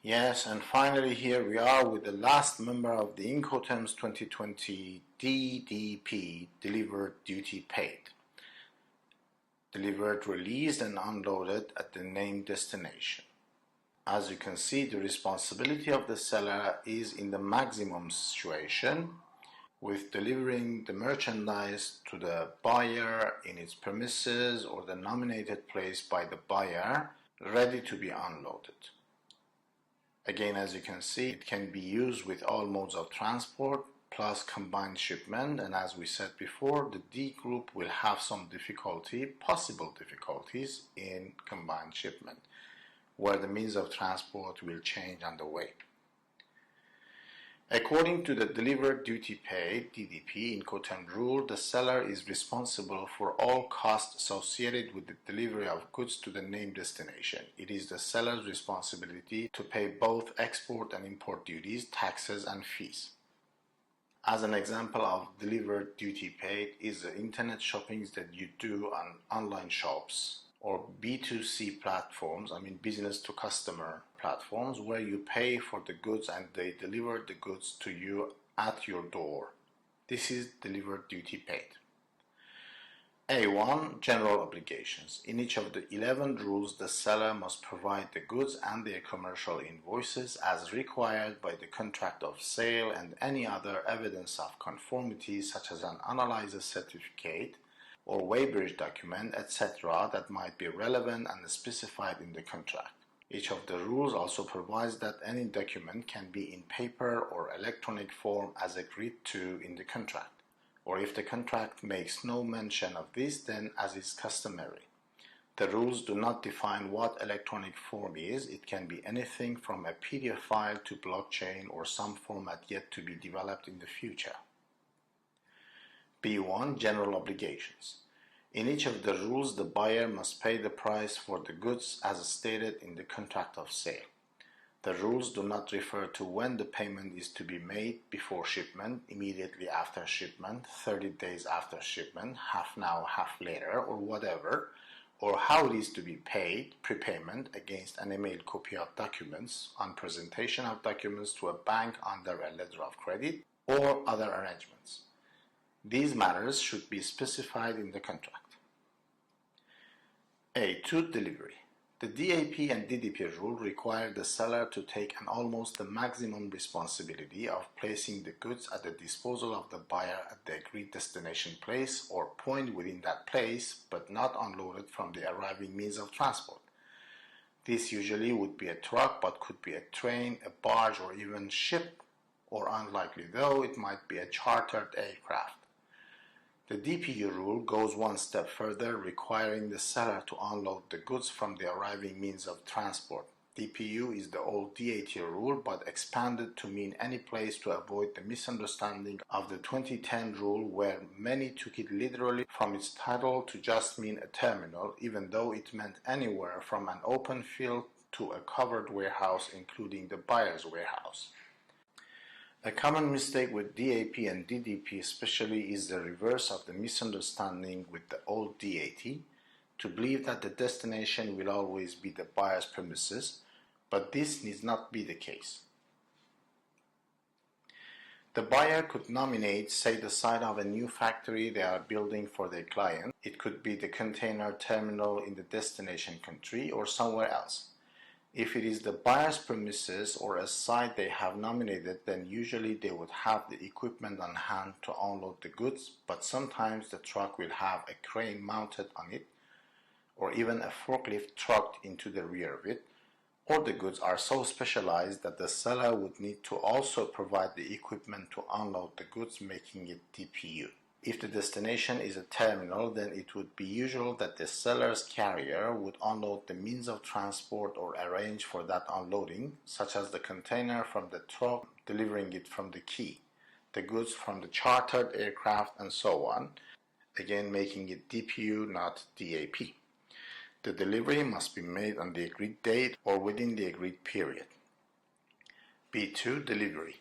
Yes, and finally here we are with the last member of the Incoterms 2020 DDP, Delivered Duty Paid. Delivered, released and unloaded at the named destination. As you can see, the responsibility of the seller is in the maximum situation, with delivering the merchandise to the buyer in its premises or the nominated place by the buyer, ready to be unloaded. Again, as you can see, it can be used with all modes of transport plus combined shipment, and as we said before, the D group will have some possible difficulties in combined shipment, where the means of transport will change on the way. According to the Delivered Duty Paid (DDP) Incoterm rule, the seller is responsible for all costs associated with the delivery of goods to the named destination. It is the seller's responsibility to pay both export and import duties, taxes, and fees. As an example of Delivered Duty Paid is the internet shoppings that you do on online shops or B2C platforms, business to customer platforms, where you pay for the goods and they deliver the goods to you at your door. This is Delivered Duty Paid. A1. General obligations. In each of the 11 rules, the seller must provide the goods and their commercial invoices as required by the contract of sale and any other evidence of conformity, such as an analyzer certificate or weighbridge document, etc., that might be relevant and specified in the contract. Each of the rules also provides that any document can be in paper or electronic form as agreed to in the contract, or if the contract makes no mention of this, then as is customary. The rules do not define what electronic form is. It can be anything from a PDF file to blockchain or some format yet to be developed in the future. B1. General obligations. In each of the rules, the buyer must pay the price for the goods as stated in the contract of sale. The rules do not refer to when the payment is to be made: before shipment, immediately after shipment, 30 days after shipment, half now, half later, or whatever, or how it is to be paid: prepayment against an emailed copy of documents, on presentation of documents to a bank under a letter of credit, or other arrangements. These matters should be specified in the contract. A2. Delivery. The DAP and DDP rule require the seller to take an almost the maximum responsibility of placing the goods at the disposal of the buyer at the agreed destination place or point within that place, but not unloaded from the arriving means of transport. This usually would be a truck, but could be a train, a barge, or even ship, or unlikely though, it might be a chartered aircraft. The DPU rule goes one step further, requiring the seller to unload the goods from the arriving means of transport. DPU is the old DAT rule, but expanded to mean any place to avoid the misunderstanding of the 2010 rule, where many took it literally from its title to just mean a terminal, even though it meant anywhere from an open field to a covered warehouse, including the buyer's warehouse. A common mistake with DAP and DDP especially is the reverse of the misunderstanding with the old DAT, to believe that the destination will always be the buyer's premises, but this needs not be the case. The buyer could nominate, say, the site of a new factory they are building for their client. It could be the container terminal in the destination country or somewhere else. If it is the buyer's premises or a site they have nominated, then usually they would have the equipment on hand to unload the goods, but sometimes the truck will have a crane mounted on it, or even a forklift trucked into the rear of it, or the goods are so specialized that the seller would need to also provide the equipment to unload the goods, making it DPU. If the destination is a terminal, then it would be usual that the seller's carrier would unload the means of transport or arrange for that unloading, such as the container from the truck delivering it from the quay, the goods from the chartered aircraft, and so on, again making it DPU, not DAP. The delivery must be made on the agreed date or within the agreed period. B2. Delivery.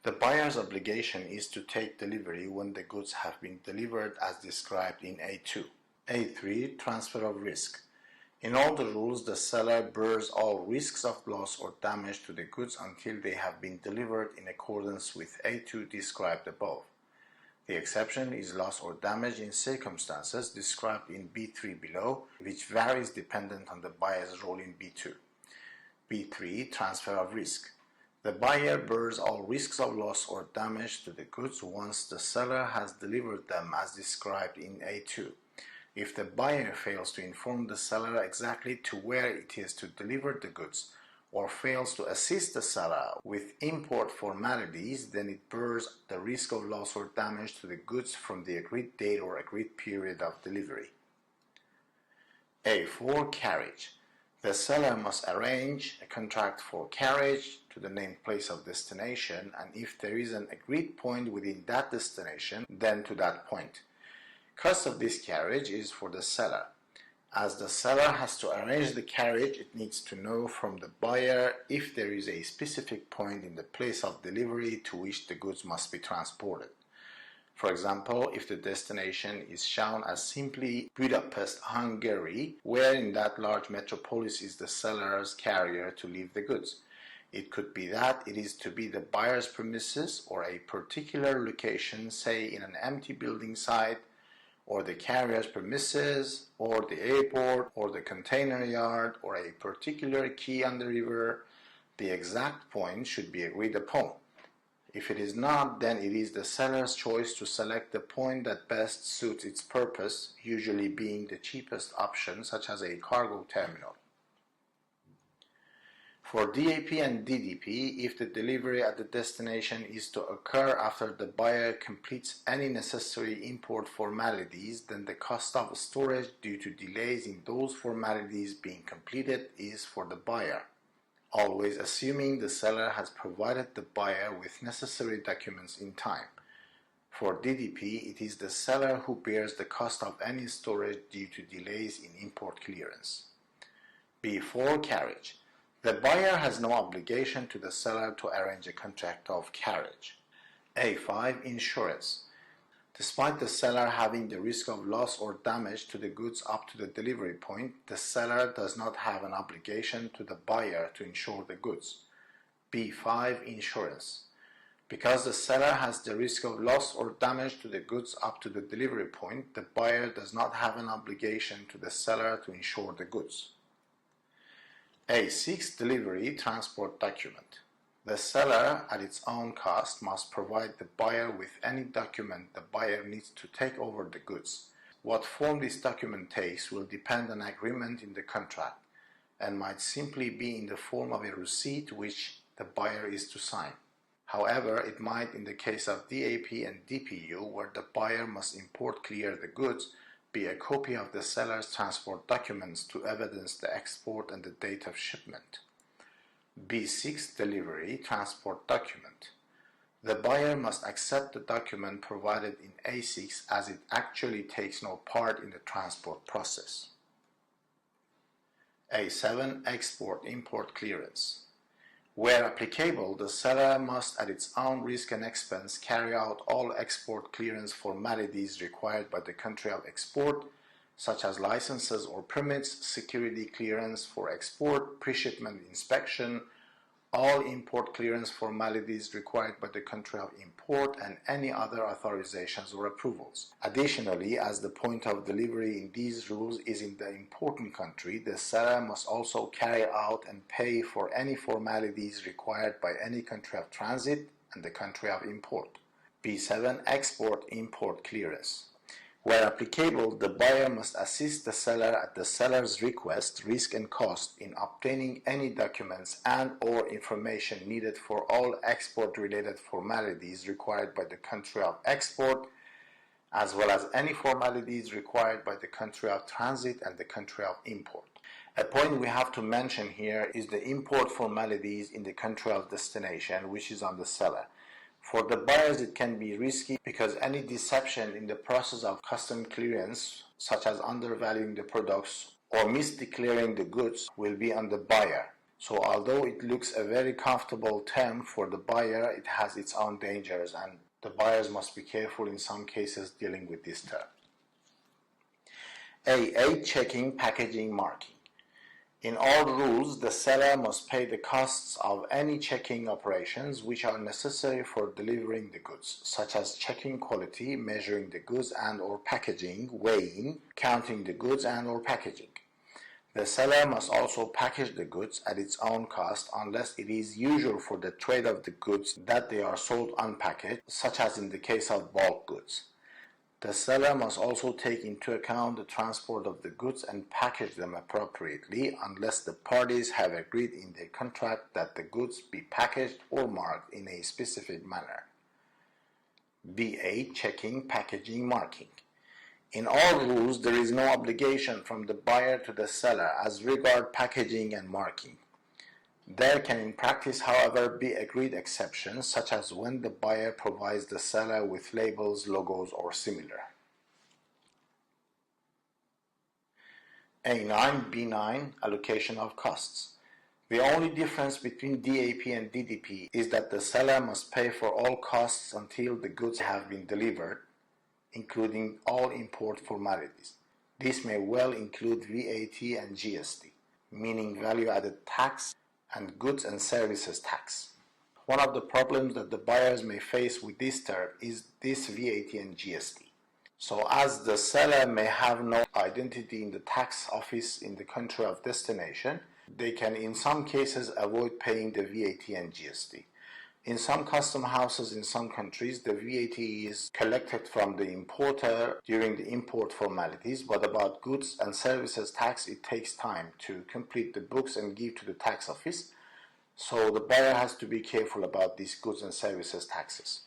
The buyer's obligation is to take delivery when the goods have been delivered as described in A2. A3. Transfer of risk. In all the rules, the seller bears all risks of loss or damage to the goods until they have been delivered in accordance with A2 described above. The exception is loss or damage in circumstances described in B3 below, which varies dependent on the buyer's role in B2. B3. Transfer of risk. The buyer bears all risks of loss or damage to the goods once the seller has delivered them as described in A2. If the buyer fails to inform the seller exactly to where it is to deliver the goods, or fails to assist the seller with import formalities, then it bears the risk of loss or damage to the goods from the agreed date or agreed period of delivery. A4. Carriage. The seller must arrange a contract for carriage to the named place of destination, and if there is an agreed point within that destination, then to that point. Cost of this carriage is for the seller. As the seller has to arrange the carriage, it needs to know from the buyer if there is a specific point in the place of delivery to which the goods must be transported. For example, if the destination is shown as simply Budapest, Hungary, where in that large metropolis is the seller's carrier to leave the goods. It could be that it is to be the buyer's premises or a particular location, say in an empty building site, or the carrier's premises, or the airport, or the container yard, or a particular quay on the river. The exact point should be agreed upon. If it is not, then it is the seller's choice to select the point that best suits its purpose, usually being the cheapest option, such as a cargo terminal. For DAP and DDP, if the delivery at the destination is to occur after the buyer completes any necessary import formalities, then the cost of storage due to delays in those formalities being completed is for the buyer, always assuming the seller has provided the buyer with necessary documents in time. For DDP, it is the seller who bears the cost of any storage due to delays in import clearance. B4. Carriage. The buyer has no obligation to the seller to arrange a contract of carriage. A5. Insurance. Despite the seller having the risk of loss or damage to the goods up to the delivery point, the seller does not have an obligation to the buyer to insure the goods. B5. Insurance. Because the seller has the risk of loss or damage to the goods up to the delivery point, the buyer does not have an obligation to the seller to insure the goods. A6. Delivery transport document. The seller, at its own cost, must provide the buyer with any document the buyer needs to take over the goods. What form this document takes will depend on agreement in the contract, and might simply be in the form of a receipt which the buyer is to sign. However, it might, in the case of DAP and DPU, where the buyer must import clear the goods, be a copy of the seller's transport documents to evidence the export and the date of shipment. B6. Delivery transport document. The buyer must accept the document provided in A6 as it actually takes no part in the transport process. A7. Export-import clearance. Where applicable, the seller must at its own risk and expense carry out all export clearance formalities required by the country of export, such as licenses or permits, security clearance for export, pre-shipment inspection, all import clearance formalities required by the country of import, and any other authorizations or approvals. Additionally, as the point of delivery in these rules is in the important country, the seller must also carry out and pay for any formalities required by any country of transit and the country of import. B7. Export-import clearance. Where applicable, the buyer must assist the seller at the seller's request, risk and cost in obtaining any documents and or information needed for all export-related formalities required by the country of export, as well as any formalities required by the country of transit and the country of import. A point we have to mention here is the import formalities in the country of destination, which is on the seller. For the buyers, it can be risky because any deception in the process of custom clearance, such as undervaluing the products or misdeclaring the goods, will be on the buyer. So although it looks a very comfortable term for the buyer, it has its own dangers, and the buyers must be careful in some cases dealing with this term. A8. Checking, packaging, marking. In all rules, the seller must pay the costs of any checking operations which are necessary for delivering the goods, such as checking quality, measuring the goods and/or packaging, weighing, counting the goods and/or packaging. The seller must also package the goods at its own cost unless it is usual for the trade of the goods that they are sold unpackaged, such as in the case of bulk goods. The seller must also take into account the transport of the goods and package them appropriately unless the parties have agreed in their contract that the goods be packaged or marked in a specific manner. B8. Checking, packaging, marking. In all rules, there is no obligation from the buyer to the seller as regard packaging and marking. There can in practice, however, be agreed exceptions, such as when the buyer provides the seller with labels, logos, or similar. A9, B9, allocation of costs. The only difference between DAP and DDP is that the seller must pay for all costs until the goods have been delivered, including all import formalities. This may well include VAT and GST, meaning value-added tax, and goods and services tax. One of the problems that the buyers may face with this term is this VAT and GST. So as the seller may have no identity in the tax office in the country of destination, they can in some cases avoid paying the VAT and GST. In some custom houses in some countries, the VAT is collected from the importer during the import formalities, but about goods and services tax, it takes time to complete the books and give to the tax office, so the buyer has to be careful about these goods and services taxes.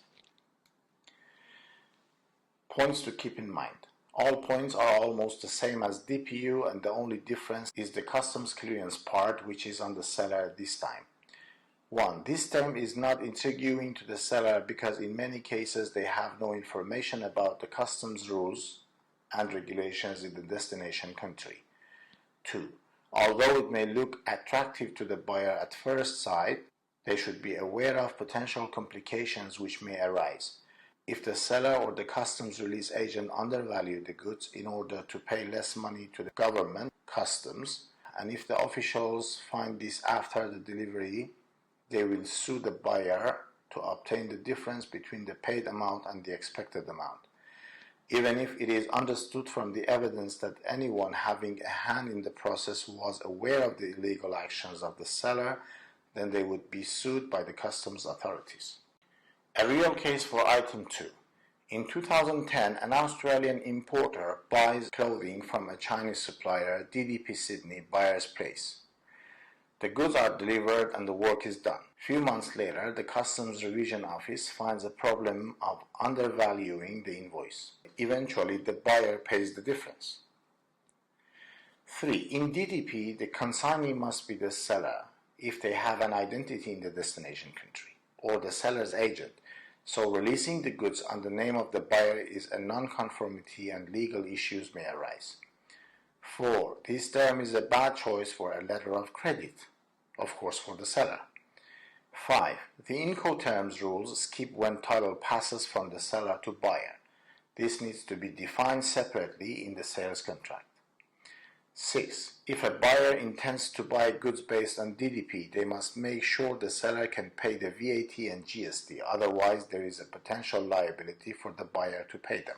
Points to keep in mind. All points are almost the same as DPU, and the only difference is the customs clearance part, which is on the seller this time. 1. This term is not intriguing to the seller because in many cases they have no information about the customs rules and regulations in the destination country. 2. Although it may look attractive to the buyer at first sight, they should be aware of potential complications which may arise. If the seller or the customs release agent undervalue the goods in order to pay less money to the government, customs, and if the officials find this after the delivery, they will sue the buyer to obtain the difference between the paid amount and the expected amount. Even if it is understood from the evidence that anyone having a hand in the process was aware of the illegal actions of the seller, then they would be sued by the customs authorities. A real case for item 2. In 2010, an Australian importer buys clothing from a Chinese supplier, DDP Sydney, Buyers Place. The goods are delivered and the work is done. A few months later, the Customs Revision Office finds a problem of undervaluing the invoice. Eventually, the buyer pays the difference. 3. In DDP, the consignee must be the seller if they have an identity in the destination country, or the seller's agent. So releasing the goods on the name of the buyer is a non-conformity and legal issues may arise. 4. This term is a bad choice for a letter of credit, of course for the seller. 5. The Incoterms rules skip when title passes from the seller to buyer. This needs to be defined separately in the sales contract. 6. If a buyer intends to buy goods based on DDP, they must make sure the seller can pay the VAT and GST, otherwise there is a potential liability for the buyer to pay them.